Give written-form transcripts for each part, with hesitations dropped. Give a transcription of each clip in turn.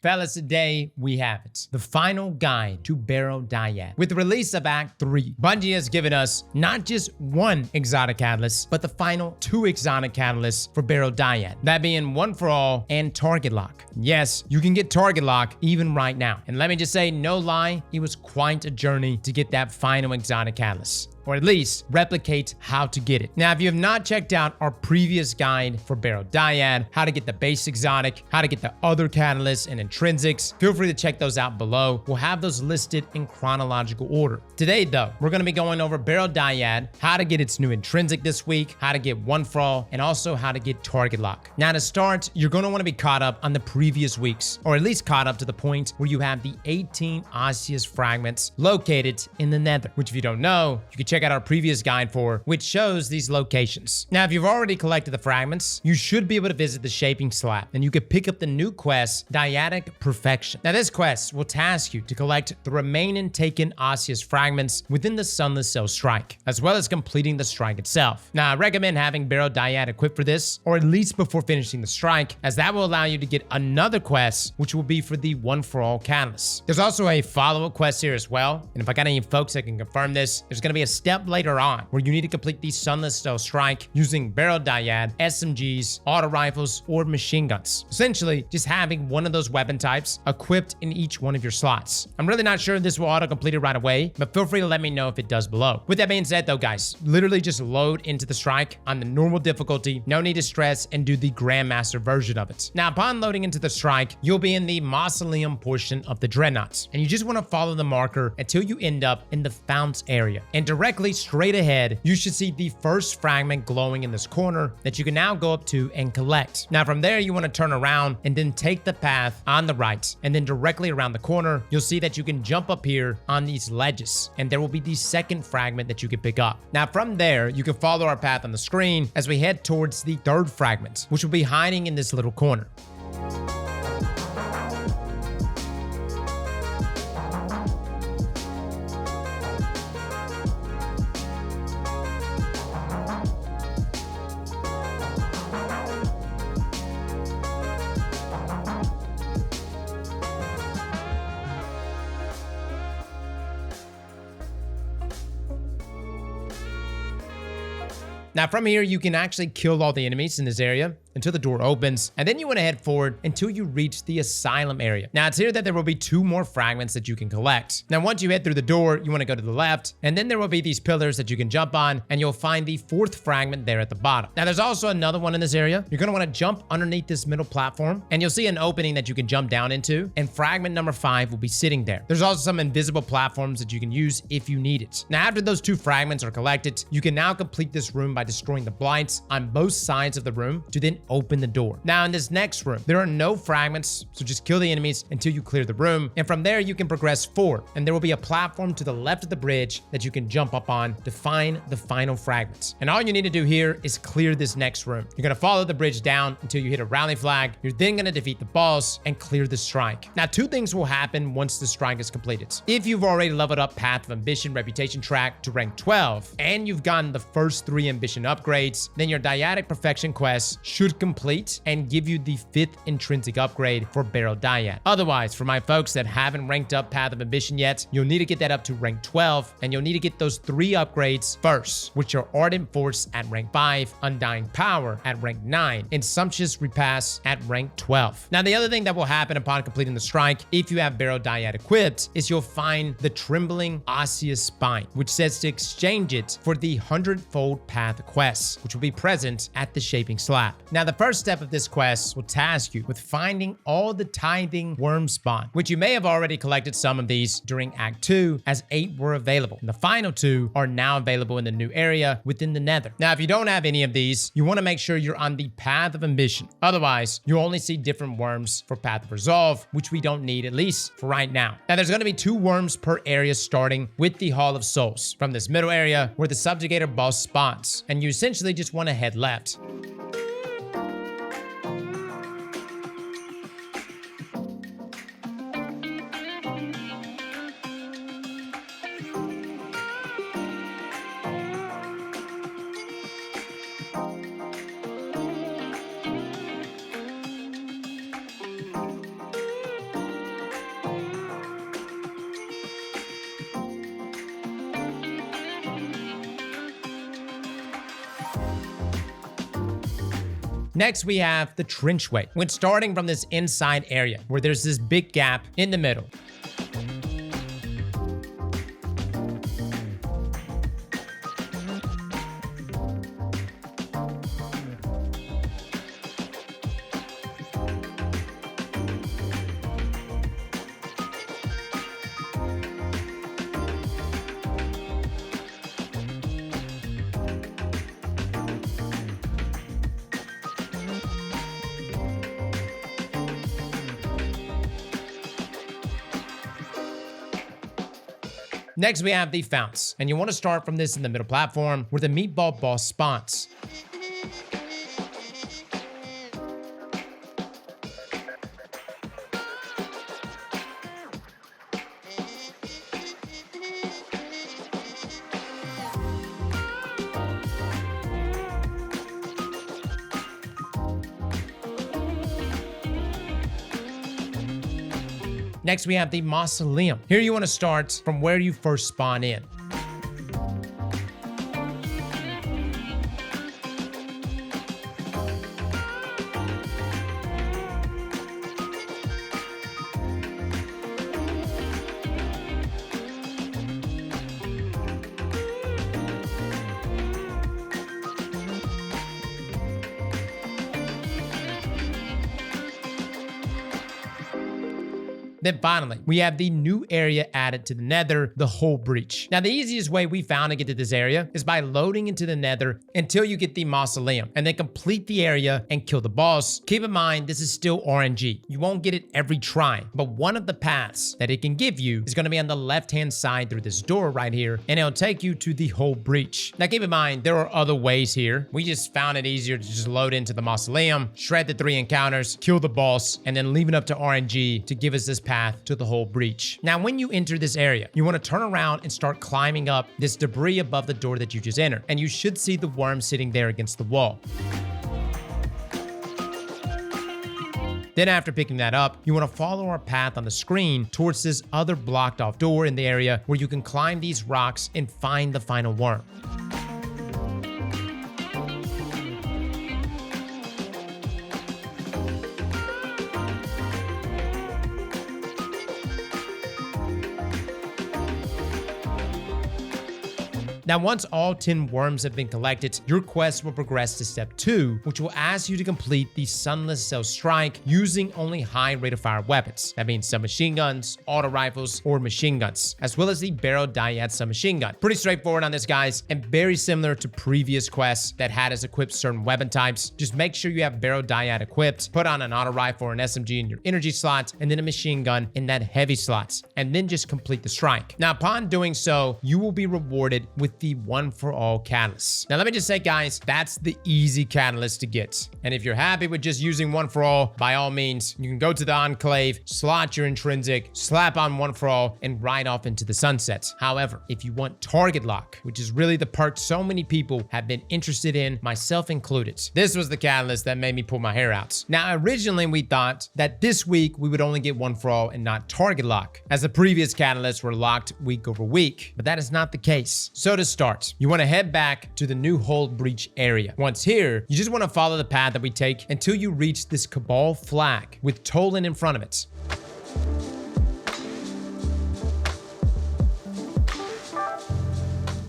fellas, today we have it. The final guide to Barrow-Dyad. With the release of Act 3, Bungie has given us not just one exotic catalyst, but the final 2 exotic catalysts for Barrow-Dyad. That being One for All and Target Lock. Yes, you can get Target Lock even right now. And let me just say, no lie, it was quite a journey to get that final exotic catalyst, or at least replicate how to get it. Now, if you have not checked out our previous guide for Barrow-Dyad, how to get the base exotic, how to get the other catalysts and intrinsics, feel free to check those out below. We'll have those listed in chronological order. Today, though, we're going to be going over Barrow-Dyad, how to get its new intrinsic this week, how to get One for All, and also how to get Target Lock. Now, to start, you're going to want to be caught up on the previous weeks, or at least caught up to the point where you have the 18 osseous fragments located in the Nether, which if you don't know, you can check out our previous guide for, which shows these locations. Now, if you've already collected the fragments, you should be able to visit the shaping slab, and you can pick up the new quest, Dyadic Perfection. Now, this quest will task you to collect the remaining taken osseous fragments within the Sunless cell strike, as well as completing the strike itself. Now, I recommend having Barrow-Dyad equipped for this, or at least before finishing the strike, as that will allow you to get another quest, which will be for the One for All catalyst. There's also a follow-up quest here as well, and if I got any folks that can confirm this, there's going to be a step later on where you need to complete the Sunless cell strike using Barrow-Dyad, SMGs, auto rifles, or machine guns. Essentially, just having one of those weapon types equipped in each one of your slots. I'm really not sure if this will auto-complete it right away, but feel free to let me know if it does below. With that being said though, guys, literally just load into the strike on the normal difficulty, no need to stress, and do the Grandmaster version of it. Now, upon loading into the strike, you'll be in the mausoleum portion of the dreadnoughts, and you just want to follow the marker until you end up in the founts area. And directly straight ahead, you should see the first fragment glowing in this corner that you can now go up to and collect. Now, from there, you want to turn around and then take the path on the right, and then directly around the corner, you'll see that you can jump up here on these ledges, and there will be the second fragment that you can pick up. Now, from there, you can follow our path on the screen as we head towards the third fragment, which will be hiding in this little corner. Now, from here, you can actually kill all the enemies in this area until the door opens, and then you want to head forward until you reach the asylum area. Now, it's here that there will be 2 more fragments that you can collect. Now, once you head through the door, you want to go to the left, and then there will be these pillars that you can jump on, and you'll find the 4th fragment there at the bottom. Now, there's also another one in this area. You're going to want to jump underneath this middle platform, and you'll see an opening that you can jump down into, and fragment number 5 will be sitting there. There's also some invisible platforms that you can use if you need it. Now, after those 2 fragments are collected, you can now complete this room by destroying the blights on both sides of the room to then open the door. Now, in this next room, there are no fragments, so just kill the enemies until you clear the room, and from there you can progress forward, and there will be a platform to the left of the bridge that you can jump up on to find the final fragments. And all you need to do here is clear this next room. You're going to follow the bridge down until you hit a rally flag. You're then going to defeat the boss and clear the strike. Now, 2 things will happen once the strike is completed. If you've already leveled up Path of Ambition Reputation track to rank 12, and you've gotten the first 3 ambition upgrades, then your Dyadic Perfection quest should complete and give you the 5th intrinsic upgrade for Barrow-Dyad. Otherwise, for my folks that haven't ranked up Path of Ambition yet, you'll need to get that up to rank 12, and you'll need to get those 3 upgrades first, which are Ardent Force at rank 5, Undying Power at rank 9, and Sumptuous Repass at rank 12. Now, the other thing that will happen upon completing the strike, if you have Barrow-Dyad equipped, is you'll find the Trembling Osseous Spine, which says to exchange it for the Hundredfold Path quest, which will be present at the shaping slab. Now, the first step of this quest will task you with finding all the tithing worm spawn, which you may have already collected some of these during Act 2, as 8 were available. And the final 2 are now available in the new area within the Nether. Now, if you don't have any of these, you want to make sure you're on the Path of Ambition. Otherwise, you only see different worms for Path of Resolve, which we don't need, at least for right now. Now, there's going to be 2 worms per area, starting with the Hall of Souls from this middle area where the Subjugator boss spawns, and you essentially just want to head left. Next, we have the trenchway, when starting from this inside area where there's this big gap in the middle. Next, we have the founts, and you want to start from this in the middle platform where the meatball boss spawns. Next, we have the mausoleum. Here you want to start from where you first spawn in. Then finally, we have the new area added to the nether, the Hull Breach. Now, the easiest way we found to get to this area is by loading into the nether until you get the mausoleum, and then complete the area and kill the boss. Keep in mind, this is still RNG. You won't get it every try, but one of the paths that it can give you is going to be on the left-hand side through this door right here, and it'll take you to the Hull Breach. Now, keep in mind, there are other ways here. We just found it easier to just load into the mausoleum, shred the 3 encounters, kill the boss, and then leave it up to RNG to give us this path to the Hull Breach. Now, when you enter this area, you want to turn around and start climbing up this debris above the door that you just entered, and you should see the worm sitting there against the wall. Then after picking that up, you want to follow our path on the screen towards this other blocked off door in the area where you can climb these rocks and find the final worm. Now, once all 10 worms have been collected, your quest will progress to step 2, which will ask you to complete the Sunless Cell Strike using only high rate of fire weapons. That means submachine guns, auto rifles, or machine guns, as well as the Barrow-Dyad submachine gun. Pretty straightforward on this, guys, and very similar to previous quests that had us equip certain weapon types. Just make sure you have Barrow-Dyad equipped, put on an auto rifle or an SMG in your energy slot, and then a machine gun in that heavy slot, and then just complete the strike. Now, upon doing so, you will be rewarded with the One for All catalyst. Now, let me just say, guys, that's the easy catalyst to get. And if you're happy with just using One for All, by all means, you can go to the Enclave, slot your intrinsic, slap on One for All, and ride off into the sunset. However, if you want target lock, which is really the perk so many people have been interested in, myself included, this was the catalyst that made me pull my hair out. Now, originally, we thought that this week we would only get One for All and not target lock, as the previous catalysts were locked week over week, but that is not the case. So to start, you want to head back to the new Hull Breach area. Once here, you just want to follow the path that we take until you reach this Cabal flag with Tolan in front of it.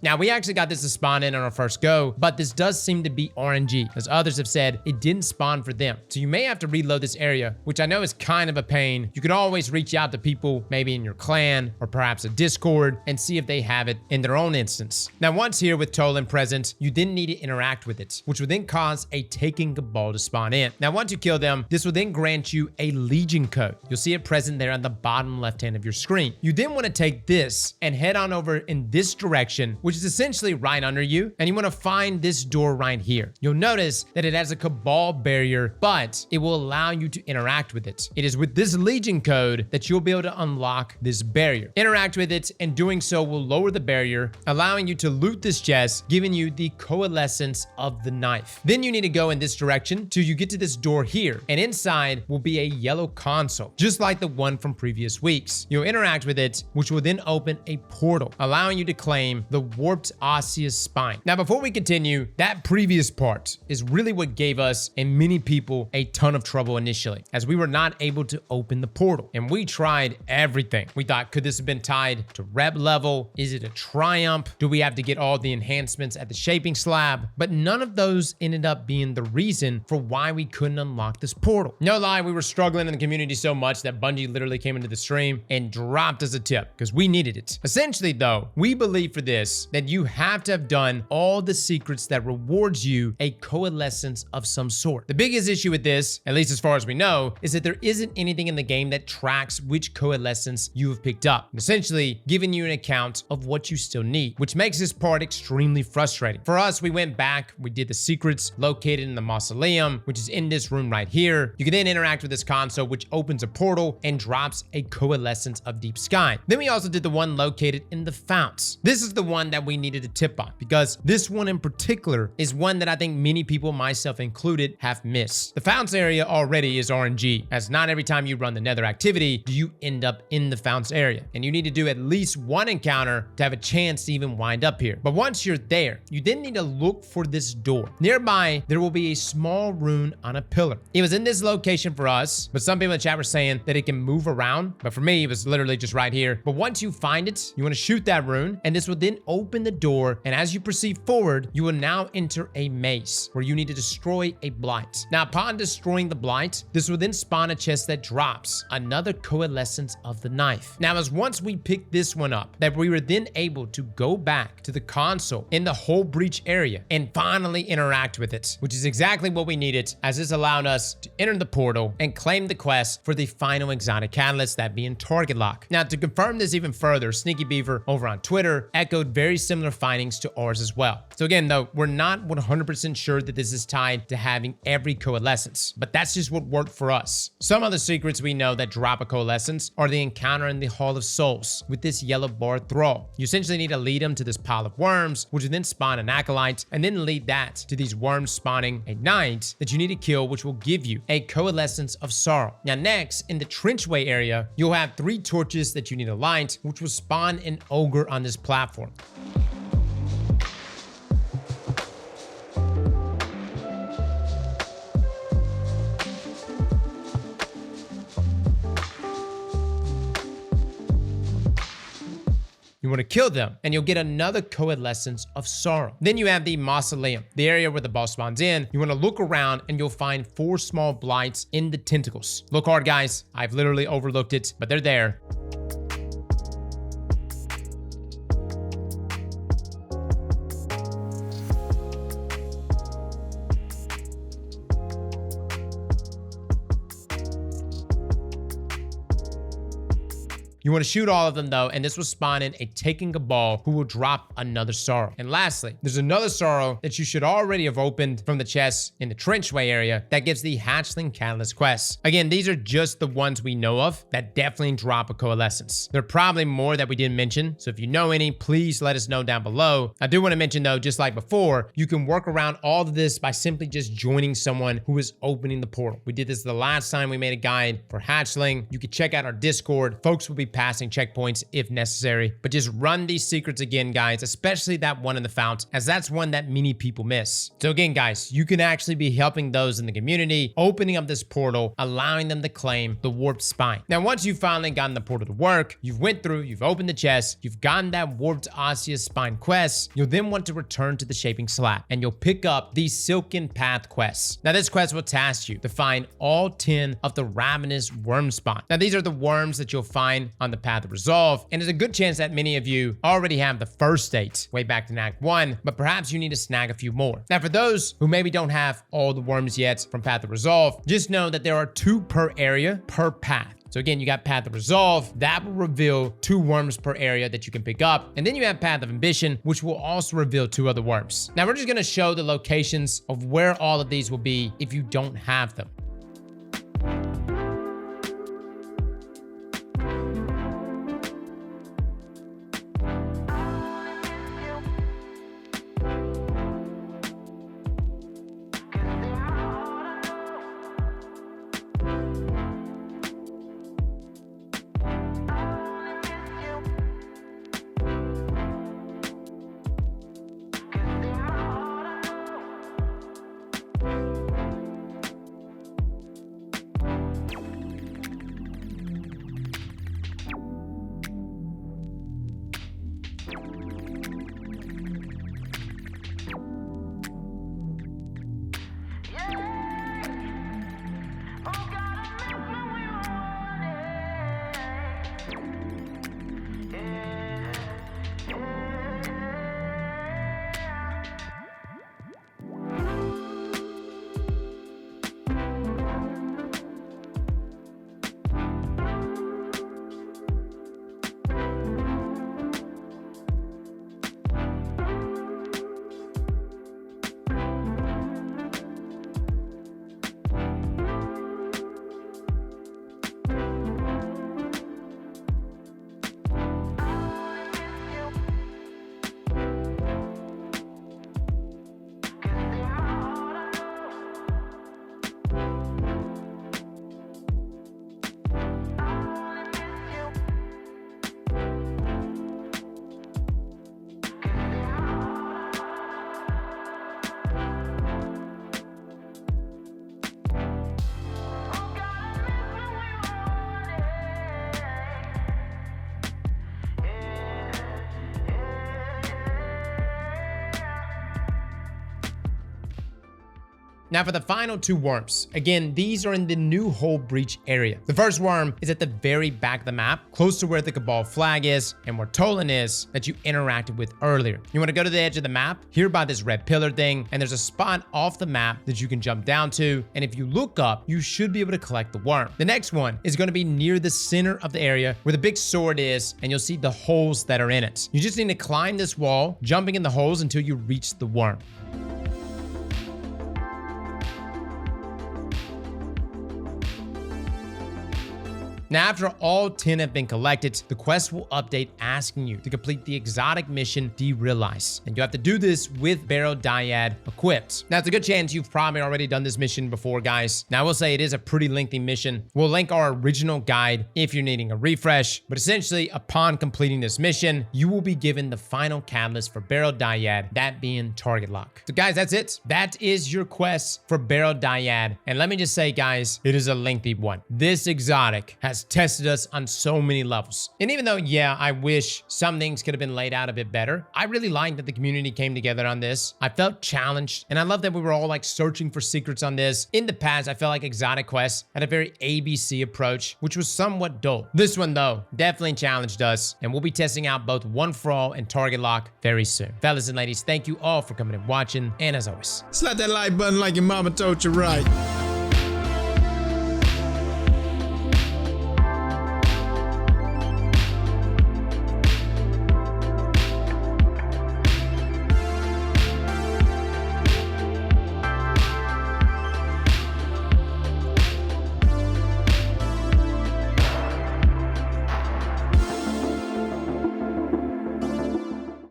Now, we actually got this to spawn in on our first go, but this does seem to be RNG, as others have said it didn't spawn for them. So you may have to reload this area, which I know is kind of a pain. You could always reach out to people, maybe in your clan or perhaps a Discord, and see if they have it in their own instance. Now, once here with Tolan present, you then need to interact with it, which will then cause a Taken Cabal to spawn in. Now, once you kill them, this will then grant you a Legion code. You'll see it present there on the bottom left hand of your screen. You then want to take this and head on over in this direction, which is essentially right under you, and you want to find this door right here. You'll notice that it has a Cabal barrier, but it will allow you to interact with it. It is with this Legion code that you'll be able to unlock this barrier. Interact with it, and doing so will lower the barrier, allowing you to loot this chest, giving you the Coalescence of the knife. Then you need to go in this direction till you get to this door here, and inside will be a yellow console, just like the one from previous weeks. You'll interact with it, which will then open a portal, allowing you to claim the warped osseous spine. Now, before we continue, that previous part is really what gave us and many people a ton of trouble initially, as we were not able to open the portal. And we tried everything. We thought, could this have been tied to rep level? Is it a triumph? Do we have to get all the enhancements at the shaping slab? But none of those ended up being the reason for why we couldn't unlock this portal. No lie, we were struggling in the community so much that Bungie literally came into the stream and dropped us a tip because we needed it. Essentially though, we believe for this that you have to have done all the secrets that rewards you a coalescence of some sort. The biggest issue with this, at least as far as we know, is that there isn't anything in the game that tracks which coalescence you have picked up, essentially giving you an account of what you still need, which makes this part extremely frustrating. For us, we went back, we did the secrets located in the mausoleum, which is in this room right here. You can then interact with this console, which opens a portal and drops a coalescence of deep sky. Then we also did the one located in the founts. This is the one that we needed to tip on, because this one in particular is one that I think many people, myself included, have missed. The founts area already is RNG, as not every time you run the nether activity do you end up in the founts area, and you need to do at least one encounter to have a chance to even wind up here. But once you're there, you then need to look for this door. Nearby, there will be a small rune on a pillar. It was in this location for us, but some people in the chat were saying that it can move around, but for me, it was literally just right here. But once you find it, you want to shoot that rune, and this will then open the door, and as you proceed forward, you will now enter a maze where you need to destroy a blight. Now, upon destroying the blight, this will then spawn a chest that drops another coalescence of the knife. Now, as once we picked this one up, that we were then able to go back to the console in the whole breach area and finally interact with it, which is exactly what we needed, as this allowed us to enter the portal and claim the quest for the final exotic catalyst, that being target lock. Now, to confirm this even further, Sneaky Beaver over on Twitter echoed very similar findings to ours as well. So again, though, we're not 100% sure that this is tied to having every coalescence, but that's just what worked for us. Some other secrets we know that drop a coalescence are the encounter in the Hall of Souls with this yellow bar thrall. You essentially need to lead him to this pile of worms, which will then spawn an acolyte, and then lead that to these worms spawning a knight that you need to kill, which will give you a coalescence of sorrow. Now next, in the trenchway area, you'll have 3 torches that you need to light, which will spawn an ogre on this platform. You want to kill them, and you'll get another coalescence of sorrow. Then you have the mausoleum, the area where the boss spawns in. You want to look around, and you'll find 4 small blights in the tentacles. Look hard, guys. I've literally overlooked it, but they're there. You want to shoot all of them though, and this will spawn in a taking a ball who will drop another sorrow. And lastly, there's another sorrow that you should already have opened from the chest in the trenchway area that gives the hatchling catalyst quest. Again, these are just the ones we know of that definitely drop a coalescence. There are probably more that we didn't mention, so if you know any, please let us know down below. I do want to mention though, just like before, you can work around all of this by simply just joining someone who is opening the portal. We did this the last time we made a guide for hatchling. You can check out our Discord. Folks will be passing checkpoints if necessary, but just run these secrets again, guys, especially that one in the fount, as that's one that many people miss. So again, guys, you can actually be helping those in the community, opening up this portal, allowing them to claim the warped spine. Now, once you've finally gotten the portal to work, you've went through, you've opened the chest, you've gotten that warped osseous spine quest, you'll then want to return to the shaping slab, and you'll pick up the Silken path quest. Now, this quest will task you to find all 10 of the ravenous worm spawn. Now, these are the worms that you'll find on the path of resolve, and there's a good chance that many of you already have the first 8 way back in Act 1, but perhaps you need to snag a few more. Now, for those who maybe don't have all the worms yet from path of resolve, just know that there are 2 per area per path. So again, you got Path of Resolve, that will reveal 2 worms per area that you can pick up. And then you have Path of Ambition, which will also reveal 2 other worms. Now we're just gonna show the locations of where all of these will be if you don't have them. Now for the final two worms, again, these are in the new Hull Breach area. The first worm is at the very back of the map, close to where the Cabal flag is and where Tolan is that you interacted with earlier. You want to go to the edge of the map, hear about this red pillar thing, and there's a spot off the map that you can jump down to, and if you look up, you should be able to collect the worm. The next one is going to be near the center of the area where the big sword is, and you'll see the holes that are in it. You just need to climb this wall, jumping in the holes until you reach the worm. Now, after all 10 have been collected, the quest will update asking you to complete the exotic mission Derealize. And you have to do this with Barrow-Dyad equipped. Now, it's a good chance you've probably already done this mission before, guys. Now, I will say it is a pretty lengthy mission. We'll link our original guide if you're needing a refresh. But essentially, upon completing this mission, you will be given the final catalyst for Barrow-Dyad, that being target lock. So, guys, that's it. That is your quest for Barrow-Dyad. And let me just say, guys, it is a lengthy one. This exotic has tested us on so many levels. And even though, yeah, I wish some things could have been laid out a bit better, I really liked that the community came together on this. I felt challenged, and I love that we were all like searching for secrets on this. In the past, I felt like exotic quests had a very ABC approach, which was somewhat dull. This one, though, definitely challenged us, and we'll be testing out both One for All and Target Lock very soon. Fellas and ladies, thank you all for coming and watching, and as always, slap that like button like your mama told you right.